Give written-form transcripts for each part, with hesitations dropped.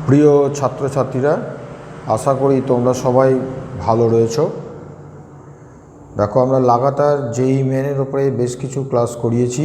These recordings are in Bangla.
প্রিয় ছাত্রছাত্রীরা, আশা করি তোমরা সবাই ভালো রয়েছো। দেখো, আমরা লাগাতার জেইই মেনের উপরে বেশ কিছু ক্লাস করিয়েছি।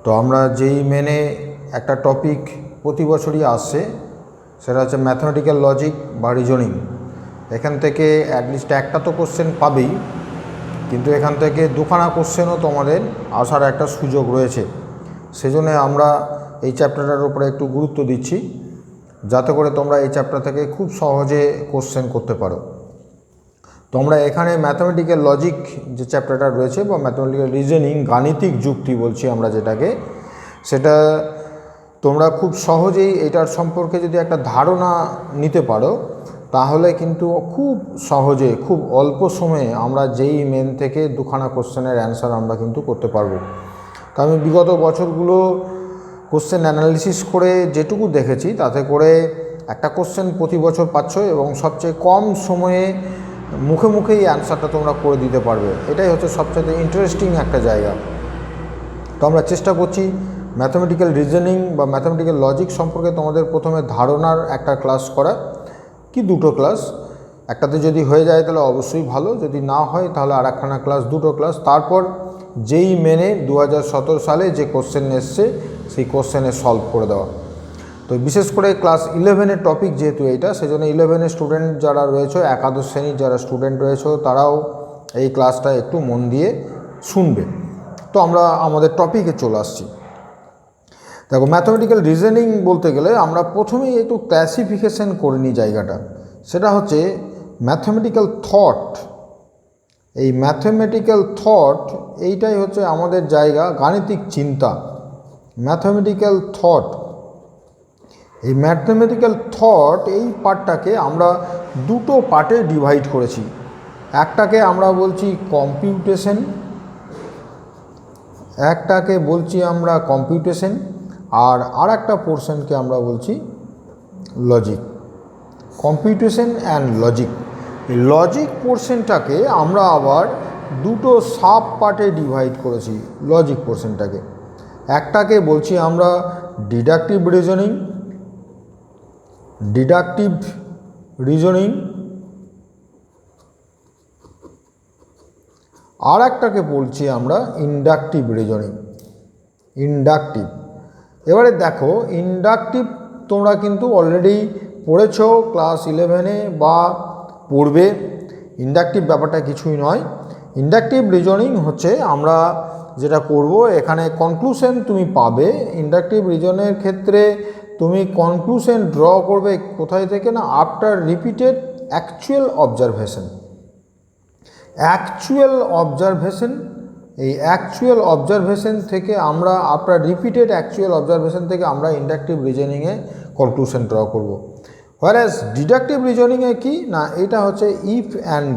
তো আমরা জেইই মেনে একটা টপিক প্রতি বছরই আসছে, সেটা হচ্ছে ম্যাথমেটিক্যাল লজিক বা রিজনিং। এখান থেকে অ্যাটলিস্ট একটা তো কোশ্চেন পাবেই, কিন্তু এখান থেকে দুখানা কোশ্চেনও তোমাদের আসার একটা সুযোগ রয়েছে। সেজন্য আমরা এই চ্যাপ্টারটার উপরে একটু গুরুত্ব দিচ্ছি, যাতে করে তোমরা এই চ্যাপ্টার থেকে খুব সহজে কোশ্চেন করতে পারো। তোমরা এখানে ম্যাথমেটিক্যাল লজিক যে চ্যাপ্টারটা রয়েছে বা ম্যাথমেটিক্যাল রিজনিং, গাণিতিক যুক্তি বলছি আমরা যেটাকে, সেটা তোমরা খুব সহজেই এটার সম্পর্কে যদি একটা ধারণা নিতে পারো, তাহলে কিন্তু খুব সহজে খুব অল্প সময়ে আমরা জেইই মেন থেকে দুখানা কোশ্চেনের অ্যান্সার আমরা কিন্তু করতে পারবো। তো আমি বিগত বছরগুলো কোশ্চেন অ্যানালিসিস করে যেটুকু দেখেছি, তাতে করে একটা কোশ্চেন প্রতি বছর পাচ্ছ এবং সবচেয়ে কম সময়ে মুখে মুখেই অ্যান্সারটা তোমরা করে দিতে পারবে। এটাই হচ্ছে সবচেয়ে ইন্টারেস্টিং একটা জায়গা। তো আমরা চেষ্টা করছি ম্যাথমেটিক্যাল রিজনিং বা ম্যাথমেটিক্যাল লজিক সম্পর্কে তোমাদের প্রথমে ধারণার একটা ক্লাস করা, কি দুটো ক্লাস। একটাতে যদি হয়ে যায় তাহলে অবশ্যই ভালো, যদি না হয় তাহলে আর একখানা ক্লাস, দুটো ক্লাস। তারপর জেইই মেনে 2017 সালে যে কোশ্চেন এসছে সেই কোশ্চেনে সলভ করে দেওয়া। তো বিশেষ করে ক্লাস 11-এর টপিক যেহেতু এইটা, সেজন্য 11-এর স্টুডেন্ট যারা রয়েছে, একাদশ শ্রেণীর যারা স্টুডেন্ট রয়েছে, তারাও এই ক্লাসটা একটু মন দিয়ে শুনবে। তো আমরা আমাদের টপিকে চলে আসছি। দেখো, ম্যাথমেটিক্যাল রিজনিং বলতে গেলে আমরা প্রথমেই একটু ক্লাসিফিকেশন করে নিই জায়গাটা। সেটা হচ্ছে ম্যাথমেটিক্যাল থট। এই ম্যাথমেটিক্যাল থট এইটাই হচ্ছে আমাদের জায়গা, গাণিতিক চিন্তা, ম্যাথমেটিক্যাল থট। এই ম্যাথমেটিক্যাল থট এই পার্টটাকে আমরা দুটো পার্টে ডিভাইড করেছি। একটাকে আমরা বলছি কম্পিউটেশন, আর একটা পোর্শনকে আমরা বলছি লজিক। Computation and logic. এই লজিক পোর্শনটাকে আমরা আবার দুটো সাব পার্টে ডিভাইড করেছি। লজিক পোর্শনটাকে একটাকে বলছি আমরা ডিডাকটিভ রিজনিং, আর একটাকে বলছি আমরা ইন্ডাকটিভ রিজনিং। এবারে দেখো, ইন্ডাকটিভ তোমরা কিন্তু অলরেডি পড়েছো ক্লাস 11-এ বা পড়বে। ইন্ডাকটিভ ব্যাপারটা কিছুই নয়। ইন্ডাকটিভ রিজনিং হচ্ছে আমরা যেটা করব, এখানে কনক্লুশন তুমি পাবে। ইন্ডাকটিভ রিজনের ক্ষেত্রে তুমি কনক্লুশন ড্র করবে কোথায় থেকে না, আফটার রিপিটেড অ্যাকচুয়াল অবজারভেশন। এই অ্যাকচুয়াল অবজারভেশন থেকে আমরা, আফটার রিপিটেড অ্যাকচুয়াল অবজারভেশন থেকে আমরা ইন্ডাকটিভ রিজনিংয়ে কনক্লুশন ড্র করব। হোয়ারাস ডিডাকটিভ রিজনিংয়ে কি না, এটা হচ্ছে ইফ অ্যান্ড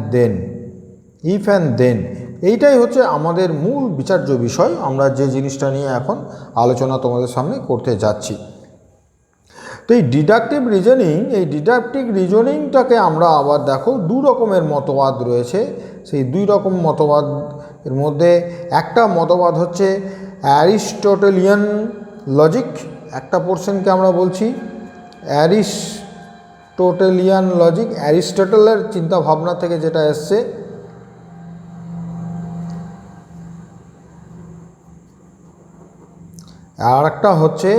দেন। এইটাই হচ্ছে আমাদের মূল বিচার্য বিষয়। আমরা যে জিনিসটা নিয়ে এখন আলোচনা তোমাদের সামনে করতে যাচ্ছি। তো এই ডিডাকটিভ রিজনিংটাকে আমরা আবার দেখো দু রকমের মতবাদ রয়েছে। সেই দুই রকম মতবাদ এর মধ্যে একটা মতবাদ হচ্ছে অ্যারিস্টটলিয়ান লজিক। একটা পোর্শনকে আমরা বলছি অ্যারিস্টটলিয়ান লজিক, অ্যারিস্টটলের চিন্তা ভাবনা থেকে যেটা এসছে। আর একটা হচ্ছে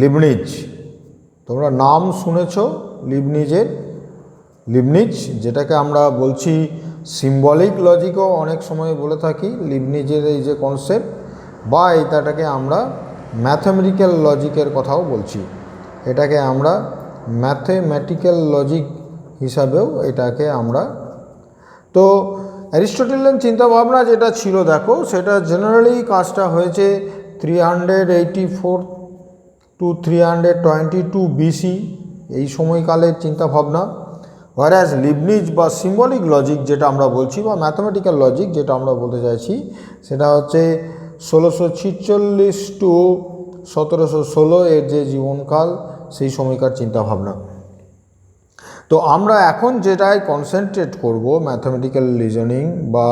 লিবনিজ। তোমরা নাম শুনেছ লিবনিজ, যেটাকে আমরা বলছি সিম্বলিক লজিকও অনেক সময় বলে থাকি। লিবনিজের এই যে কনসেপ্ট, বা এটাকে আমরা ম্যাথমেটিক্যাল লজিকের কথাও বলছি। এটাকে আমরা ম্যাথমেটিক্যাল লজিক হিসাবেও এটাকে আমরা। তো অ্যারিস্টটলিয়ান চিন্তাভাবনা যেটা ছিল, দেখো সেটা জেনারেলি কাজটা হয়েছে 384 to 322 BC এই সময়কালের চিন্তাভাবনা। হোয়ারাস লিবনিজ বা সিম্বলিক লজিক যেটা আমরা বলছি, বা ম্যাথমেটিক্যাল লজিক যেটা আমরা বলতে চাইছি, সেটা হচ্ছে 1646 to 1716 এর যে জীবনকাল, সেই সময়কার চিন্তাভাবনা। তো আমরা এখন যেটাই কনসেন্ট্রেট করব, ম্যাথমেটিক্যাল রিজনিং বা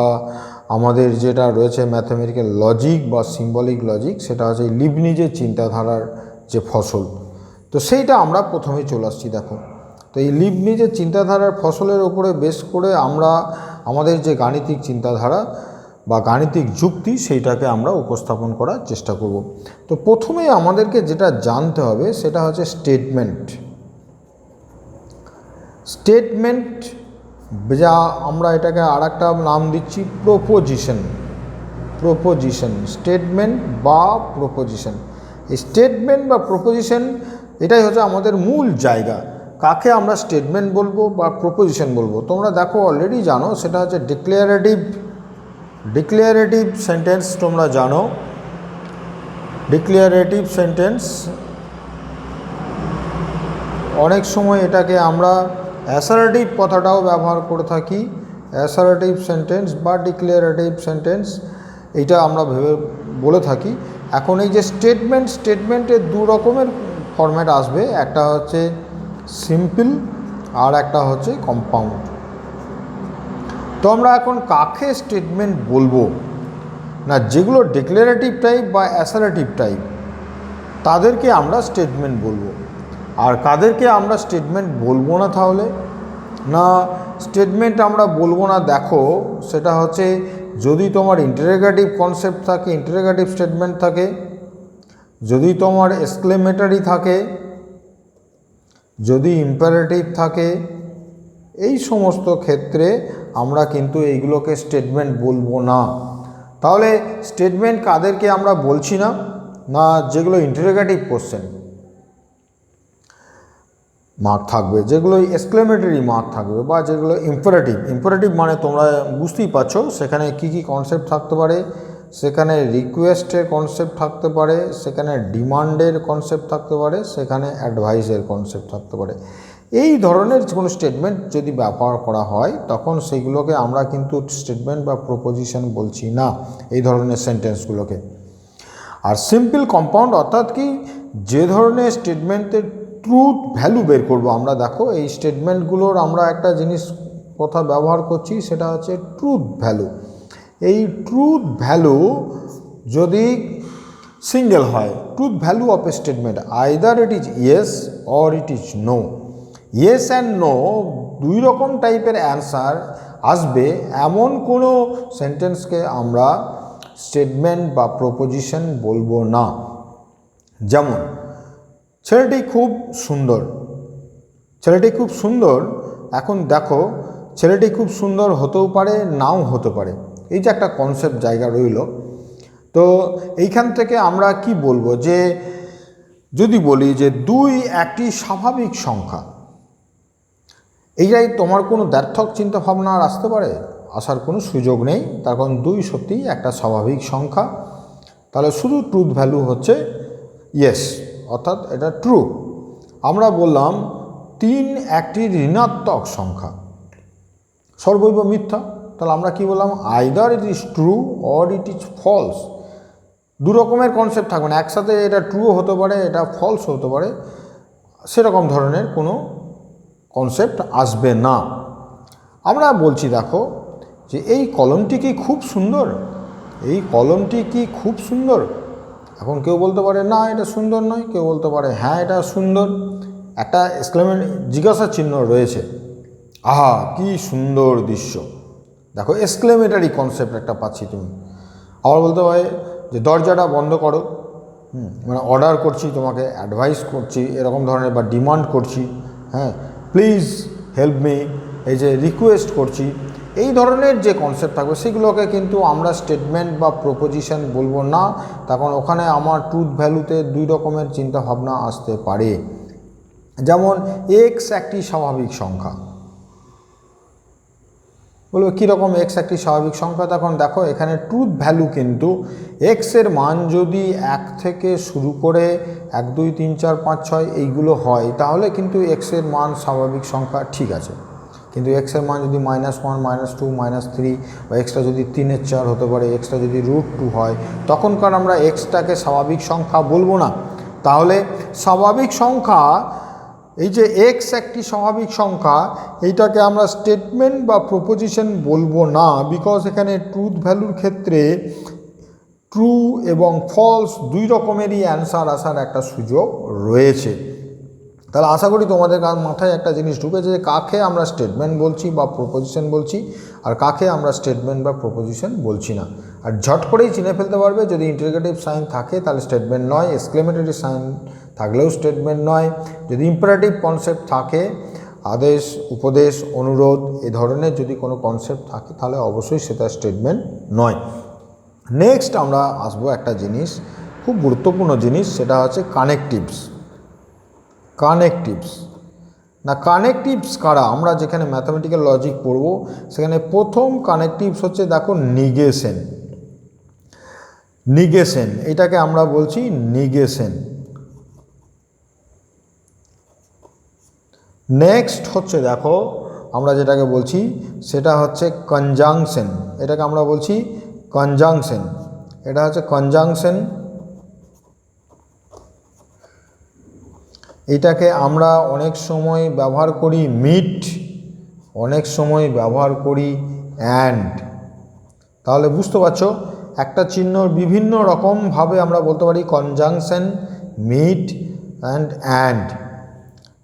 আমাদের যেটা রয়েছে ম্যাথমেটিক্যাল লজিক বা সিম্বলিক লজিক, সেটা হচ্ছে লিবনিজের চিন্তাধারার যে ফসল। তো সেইটা আমরা প্রথমেই চলে আসছি। দেখো, তো এই লিবনিজের চিন্তাধারার ফসলের ওপরে বেস করে আমরা আমাদের যে গাণিতিক চিন্তাধারা বা গাণিতিক যুক্তি সেইটাকে আমরা উপস্থাপন করার চেষ্টা করব। তো প্রথমেই আমাদেরকে যেটা জানতে হবে সেটা হচ্ছে স্টেটমেন্ট। স্টেটমেন্ট, যা আমরা এটাকে আর একটা নাম দিচ্ছি প্রপোজিশন। প্রপোজিশন, স্টেটমেন্ট বা প্রপোজিশন। এই স্টেটমেন্ট বা প্রপোজিশন এটাই হচ্ছে আমাদের মূল জায়গা। কাকে আমরা স্টেটমেন্ট বলবো বা প্রপোজিশন বলবো, তোমরা দেখো অলরেডি জানো, সেটা হচ্ছে ডিক্লারেটিভ সেন্টেন্স। তোমরা জানো ডিক্লারেটিভ সেন্টেন্স, অনেক সময় এটাকে আমরা অ্যাসার্টিভ কথাটাও ব্যবহার করে থাকি। অ্যাসার্টিভ সেন্টেন্স বা ডিক্লারেটিভ সেন্টেন্স এইটা আমরা বলে থাকি। এখন এই যে স্টেটমেন্টের দু রকমের ফরম্যাট আসবে, একটা হচ্ছে সিম্পল আর একটা হচ্ছে কম্পাউন্ড। তো আমরা এখন কাকে স্টেটমেন্ট বলবো না, যেগুলো ডিক্লারেটিভ টাইপ বা অ্যাসার্টিভ টাইপ তাদেরকে আমরা স্টেটমেন্ট বলবো। আর কাদেরকে আমরা স্টেটমেন্ট বলবো না, তাহলে না স্টেটমেন্ট আমরা বলবো না, দেখো সেটা হচ্ছে যদি তোমার ইন্টারোগেটিভ কনসেপ্ট থাকে, ইন্টারোগেটিভ স্টেটমেন্ট থাকে, যদি তোমার এক্সক্লেমেটরি থাকে, যদি ইম্পারেটিভ থাকে, এই সমস্ত ক্ষেত্রে আমরা কিন্তু এইগুলোকে স্টেটমেন্ট বলবো না। তাহলে স্টেটমেন্ট কাদেরকে আমরা বলছি না, না যেগুলো ইন্টারোগেটিভ কোশ্চেন মার্ক থাকবে, যেগুলো এক্সক্লেমেটরি মার্ক থাকবে, বা যেগুলো ইম্পারেটিভ মানে তোমরা বুঝতেই পারছো সেখানে কি কি কনসেপ্ট থাকতে পারে। সেখানে রিকোয়েস্টের কনসেপ্ট থাকতে পারে, সেখানে ডিমান্ডের কনসেপ্ট থাকতে পারে, সেখানে অ্যাডভাইসের কনসেপ্ট থাকতে পারে। এই ধরনের কোনো স্টেটমেন্ট যদি ব্যবহার করা হয় তখন সেইগুলোকে আমরা কিন্তু স্টেটমেন্ট বা প্রপোজিশন বলছি না, এই ধরনের সেন্টেন্সগুলোকে। আর সিম্পল কম্পাউন্ড অর্থাৎ কি, যে ধরনের স্টেটমেন্টের ট্রুথ ভ্যালু বের করব আমরা, দেখো এই স্টেটমেন্টগুলোর আমরা একটা জিনিস কথা ব্যবহার করছি, সেটা হচ্ছে ট্রুথ ভ্যালু। এই ট্রুথ ভ্যালু যদি সিঙ্গেল হয়, truth value of a statement either it is yes or it is no. Yes and no দুই রকম টাইপের অ্যান্সার আসবে এমন কোনো সেন্টেন্সকে আমরা স্টেটমেন্ট বা প্রপোজিশন বলবো না। যেমন ছেলেটি খুব সুন্দর, ছেলেটি খুব সুন্দর। এখন দেখো ছেলেটি খুব সুন্দর হতেও পারে, নাও হতে পারে, এই যে একটা কনসেপ্ট জায়গা রইল। তো এইখান থেকে আমরা কি বলবো, যে যদি বলি যে 2 একটি স্বাভাবিক সংখ্যা, এইটাই তোমার কোনো ব্যর্থক চিন্তাভাবনা আর আসতে পারে, আসার কোনো সুযোগ নেই, তার কারণ 2 সত্যিই একটা স্বাভাবিক সংখ্যা। তাহলে শুধু ট্রুথ ভ্যালু হচ্ছে ইয়েস, অর্থাৎ এটা ট্রু। আমরা বললাম 3 একটি ঋণাত্মক সংখ্যা, সর্বৈব মিথ্যা। তাহলে আমরা কি বললাম, either it is true or it is false. দু রকমের কনসেপ্ট থাকবে না, একসাথে এটা ট্রুও হতে পারে, এটা ফলস হতে পারে, সেরকম ধরনের কোনো কনসেপ্ট আসবে না। আমরা বলছি দেখো যে এই কলমটি কি খুব সুন্দর, এই কলমটি কি খুব সুন্দর। এখন কেউ বলতে পারে না এটা সুন্দর নয়, কেউ বলতে পারে হ্যাঁ এটা সুন্দর। একটা জিজ্ঞাসা চিহ্ন রয়েছে, আহা কি সুন্দর দৃশ্য। দেখো এক্সক্লেমেটারি কনসেপ্ট একটা পাচ্ছি তুমি। আবার বলতে পারে যে দরজাটা বন্ধ করো, মানে অর্ডার করছি, তোমাকে অ্যাডভাইস করছি এরকম ধরনের, বা ডিমান্ড করছি, হ্যাঁ প্লিজ হেল্প মি, এই যে রিকোয়েস্ট করছি, এই ধরনের যে কনসেপ্ট থাকবে সেগুলোকে কিন্তু আমরা স্টেটমেন্ট বা প্রপোজিশন বলবো না। তখন ওখানে আমার ট্রুথ ভ্যালুতে 2 রকমের চিন্তাভাবনা আসতে পারে। যেমন এক্স একটি স্বাভাবিক সংখ্যা, বলবো কীরকম এক্স একটি স্বাভাবিক সংখ্যা। তখন দেখো এখানে ট্রুথ ভ্যালু কিন্তু এক্সের মান যদি 1 থেকে শুরু করে 1 2 3 4 5 6 এইগুলো হয়, তাহলে কিন্তু এক্সের মান স্বাভাবিক সংখ্যা, ঠিক আছে। কিন্তু এক্সের মান যদি -1 -2 -3 বা এক্সটা যদি 3-এর 4 হতে পারে, এক্সটা যদি √2 হয়, তখনকার আমরা এক্সটাকে স্বাভাবিক সংখ্যা বলবো না। তাহলে স্বাভাবিক সংখ্যা, এই যে এক্স একটি স্বাভাবিক সংখ্যা, এইটাকে আমরা স্টেটমেন্ট বা প্রপোজিশন বলবো না, বিকজ এখানে ট্রুথ ভ্যালুর ক্ষেত্রে ট্রু এবং ফলস 2 রকমেরই অ্যান্সার আসার একটা সুযোগ রয়েছে। তাহলে আশা করি তোমাদের মাথায় একটা জিনিস ঢুকেছে যে কাকে আমরা স্টেটমেন্ট বলছি বা প্রপোজিশন বলছি, আর কাকে আমরা স্টেটমেন্ট বা প্রপোজিশন বলছি না। আর ঝট করেই চিনে ফেলতে পারবে, যদি ইন্টারোগেটিভ সাইন থাকে তাহলে স্টেটমেন্ট নয়, এক্সক্লেমেটরি সাইন থাকলেও স্টেটমেন্ট নয়, যদি ইম্পারেটিভ কনসেপ্ট থাকে, আদেশ, উপদেশ, অনুরোধ এ ধরনের যদি কোনো কনসেপ্ট থাকে তাহলে অবশ্যই সেটা স্টেটমেন্ট নয়। নেক্সট আমরা আসবো একটা জিনিস, খুব গুরুত্বপূর্ণ জিনিস, সেটা হচ্ছে কানেকটিভস। কানেকটিভস না, কানেকটিভস কারা? আমরা যেখানে ম্যাথামেটিক্যাল লজিক পড়ব সেখানে প্রথম কানেকটিভস হচ্ছে দেখো নিগেশন। নিগেশন এটাকে আমরা বলছি নিগেশন। নেক্সট হচ্ছে দেখো আমরা যেটাকে বলছি সেটা হচ্ছে কনজাংশন। এটাকে আমরা বলছি কনজাংশন। এটা হচ্ছে কনজাংশন। এটাকে আমরা অনেক সময় ব্যবহার করি মিট, অনেক সময় ব্যবহার করি অ্যান্ড। তাহলে বুঝতে পারছো একটা চিহ্নর বিভিন্ন রকমভাবে আমরা বলতে পারি কনজাংশন, মিট অ্যান্ড।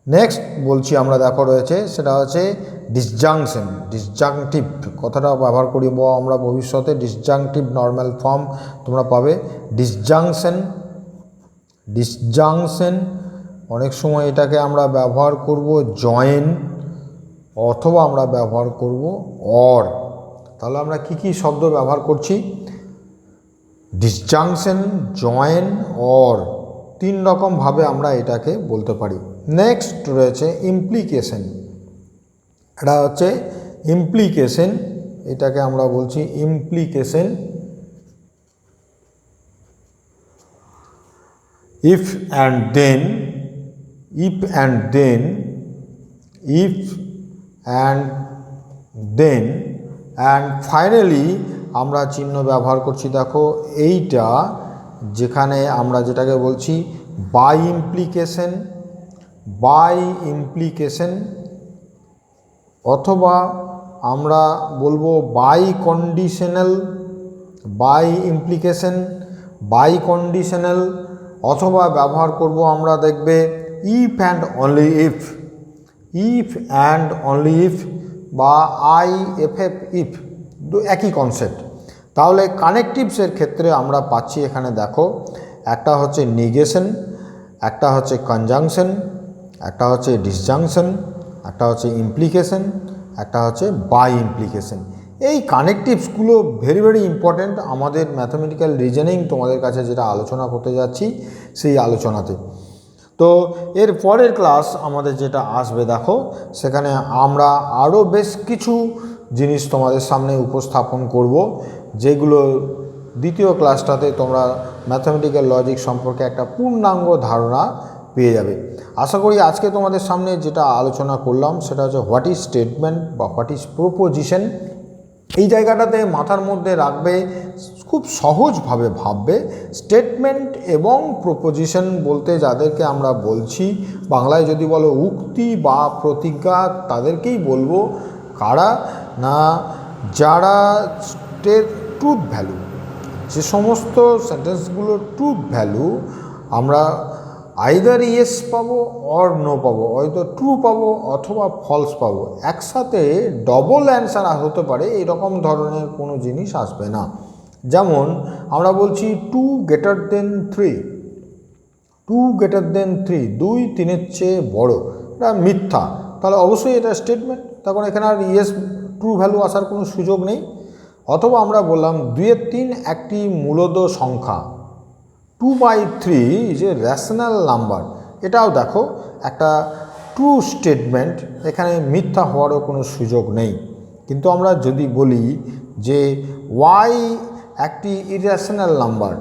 নেক্সট বলছি আমরা দেখো রয়েছে সেটা হচ্ছে ডিসজাংশন। ডিসজাংটিভ কথাটা ব্যবহার করি আমরা ভবিষ্যতে, ডিসজাংটিভ নর্মাল ফর্ম তোমরা পাবে। ডিসজাংশন, ডিসজাংশন অনেক সময় এটাকে আমরা ব্যবহার করব জয়েন, অথবা আমরা ব্যবহার করব অর। তাহলে আমরা কি কি শব্দ ব্যবহার করছি? ডিসজাংশন, জয়েন, অর, তিন রকমভাবে আমরা এটাকে বলতে পারি। নেক্সট রয়েছে ইমপ্লিকেশন। এটা হচ্ছে ইমপ্লিকেশন, এটাকে আমরা বলছি implication. If and then, if and then, if and then, and finally আমরা চিহ্ন ব্যবহার করছি দেখো এইটা, যেখানে আমরা যেটাকে বলছি বাই ইমপ্লিকেশন, বাই ইমপ্লিকেশন, অথবা আমরা বলবো biconditional, biimplication, biconditional, অথবা ব্যবহার করব আমরা দেখবে if and only if, if and only if, বা IFF ইফ, একই কনসেপ্ট। তাহলে কানেকটিভসের ক্ষেত্রে আমরা পাচ্ছি এখানে দেখো একটা হচ্ছে নিগেশন, একটা হচ্ছে কনজাংশন, একটা হচ্ছে ডিসজাংশন, একটা হচ্ছে ইমপ্লিকেশন, একটা হচ্ছে বাই ইমপ্লিকেশন। এই কানেকটিভসগুলো ভেরি ভেরি ইম্পর্ট্যান্ট আমাদের ম্যাথামেটিক্যাল রিজনিং তোমাদের কাছে যেটা আলোচনা করতে যাচ্ছি সেই আলোচনাতে। তো এর পরের ক্লাস আমাদের যেটা আসবে দেখো সেখানে আমরা আরও বেশ কিছু জিনিস তোমাদের সামনে উপস্থাপন করব, যেগুলো দ্বিতীয় ক্লাসটাতে তোমরা ম্যাথামেটিক্যাল লজিক সম্পর্কে একটা পূর্ণাঙ্গ ধারণা পেয়ে যাবে। আশা করি আজকে তোমাদের সামনে যেটা আলোচনা করলাম সেটা হচ্ছে হোয়াট ইজ স্টেটমেন্ট বা হোয়াট ইজ প্রপোজিশন। এই জায়গাটাতে মাথার মধ্যে রাখবে, খুব সহজভাবে ভাববে। স্টেটমেন্ট এবং প্রপোজিশন বলতে যাদেরকে আমরা বলছি, বাংলায় যদি বলো উক্তি বা প্রতিজ্ঞা, তাদেরকেই বলবো। কারা না, যারা ট্রুথ ভ্যালু, যে সমস্ত সেন্টেন্সগুলো ট্রুথ ভ্যালু আমরা আইদার ইয়েস পাবো অর নো পাবো, হয়তো ট্রু পাবো অথবা ফলস পাবো, একসাথে ডবল অ্যান্সার হতে পারে এরকম ধরনের কোনো জিনিস আসবে না। যেমন আমরা বলছি 2 greater than 3, 2 greater than 3, 2 3-এর চেয়ে বড়, এটা মিথ্যা, তাহলে অবশ্যই এটা স্টেটমেন্ট, তখন এখানে আর ইয়েস ট্রু ভ্যালু আসার কোনো সুযোগ নেই। অথবা আমরা বললাম 2/3 একটি মূলদ সংখ্যা, 2/3 ইজ এ রেশনাল নাম্বার, এটাও দেখো একটা ট্রু স্টেটমেন্ট, এখানে মিথ্যা হওয়ারও কোনো সুযোগ নেই। কিন্তু আমরা যদি বলি যে y একটি ইরেশনাল নাম্বার,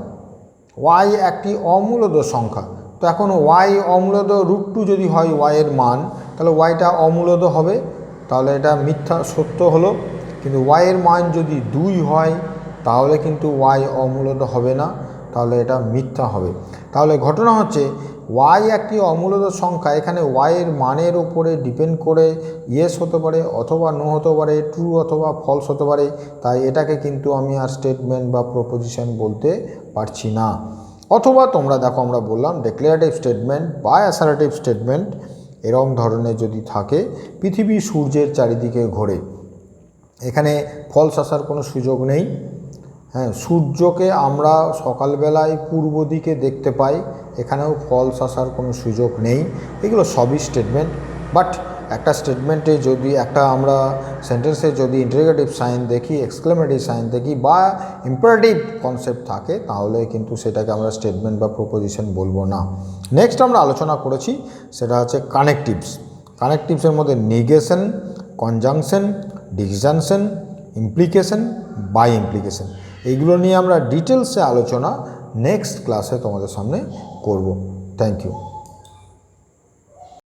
y একটি অমূলদ সংখ্যা, তো এখন y অমূলদ √2 যদি হয় y এর মান, তাহলে yটা অমূলদ হবে, তাহলে এটা মিথ্যা সত্য হলো। কিন্তু y এর মান যদি 2 হয় তাহলে কিন্তু y অমূলদ হবে না, তাহলে এটা মিথ্যা হবে। তাহলে ঘটনা হচ্ছে y একটি অমূলদ সংখ্যা, এখানে y এর মানের উপরে ডিপেন্ড করে ইয়েস হতে পারে অথবা নো হতে পারে, ট্রু অথবা ফলস হতে পারে, তাই এটাকে কিন্তু আমি আর স্টেটমেন্ট বা প্রপোজিশন বলতে পারছি না। অথবা তোমরা দেখো আমরা বললাম ডিক্লারেটিভ স্টেটমেন্ট বা অ্যাসার্টিভ স্টেটমেন্ট, এরকম ধরনের যদি থাকে, পৃথিবী সূর্যের চারিদিকে ঘোরে, এখানে ফলস আসার কোনো সুযোগ নেই। হ্যাঁ, সূর্যকে আমরা সকালবেলায় পূর্ব দিকে দেখতে পাই, এখানেও ফলস আসার কোনো সুযোগ নেই। এগুলো সবই স্টেটমেন্ট, বাট একটা স্টেটমেন্টে যদি একটা আমরা সেন্টেন্সে যদি ইন্টারোগেটিভ সাইন দেখি, এক্সক্লেমেটরি সাইন দেখি বা ইম্পারেটিভ কনসেপ্ট থাকে, তাহলে কিন্তু সেটাকে আমরা স্টেটমেন্ট বা প্রপোজিশন বলবো না। নেক্সট আমরা আলোচনা করেছি সেটা হচ্ছে কানেকটিভস। কানেকটিভসের মধ্যে negation, conjunction, disjunction, implication, biimplication, এইগুলো নিয়ে আমরা ডিটেলসে আলোচনা নেক্সট ক্লাসে তোমাদের সামনে করব। Thank you.